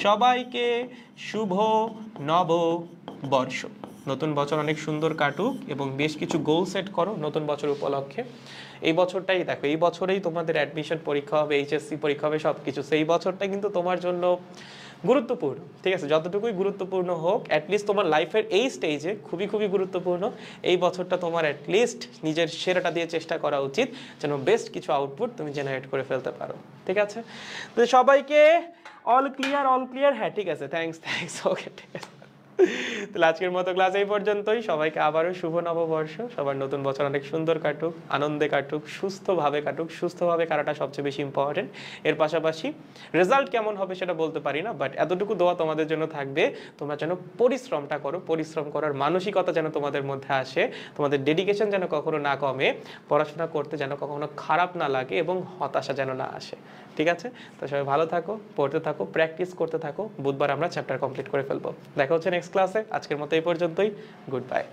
সবাইকে শুভ নববর্ষ। নতুন বছর অনেক সুন্দর কাটুক এবং বেশ কিছু গোল সেট করো নতুন বছর উপলক্ষে। এই বছরটাই দেখো, এই বছরেই তোমাদের অ্যাডমিশন পরীক্ষা হবে, এইচএসসি পরীক্ষা হবে, সব কিছু। সেই বছরটা কিন্তু তোমার জন্য গুরুত্বপূর্ণ, ঠিক আছে? যতটুকুই গুরুত্বপূর্ণ হোক, অ্যাটলিস্ট তোমার লাইফের এই স্টেজে খুবই খুবই গুরুত্বপূর্ণ। এই বছরটা তোমার অ্যাটলিস্ট নিজের সেরাটা দিয়ে চেষ্টা করা উচিত, যেন বেস্ট কিছু আউটপুট তুমি জেনারেট করে ফেলতে পারো, ঠিক আছে? তো সবাইকে অল ক্লিয়ার, হ্যাঁ ঠিক আছে, থ্যাঙ্কস, ওকে, ঠিক আছে। তাহলে আজকের মতো ক্লাস এই পর্যন্তই। সবাইকে আবারও শুভ নববর্ষ। সবার নতুন বছর অনেক সুন্দর কাটুক, আনন্দে কাটুক, সুস্থভাবে কাটুক। সুস্থভাবে কাটাটা সবচেয়ে বেশি ইম্পর্টেন্ট। এর পাশাপাশি রেজাল্ট কেমন হবে সেটা বলতে পারি না, বাট এতটুকু দোয়া তোমাদের জন্য থাকবে, তোমরা যেন পরিশ্রমটা করো, পরিশ্রম করার মানসিকতা যেন তোমাদের মধ্যে আসে, তোমাদের ডেডিকেশন যেন কখনো না কমে, পড়াশোনা করতে যেন কখনো খারাপ না লাগে এবং হতাশা যেন না আসে, ঠিক আছে? তো সবাই ভালো থাকো, পড়তে থাকো, প্র্যাকটিস করতে থাকো। বুধবার আমরা চ্যাপ্টার কমপ্লিট করে ফেলবো। দেখা হচ্ছে নেক্সট ক্লাসে। আজকের মতো এই পর্যন্তই। Good bye.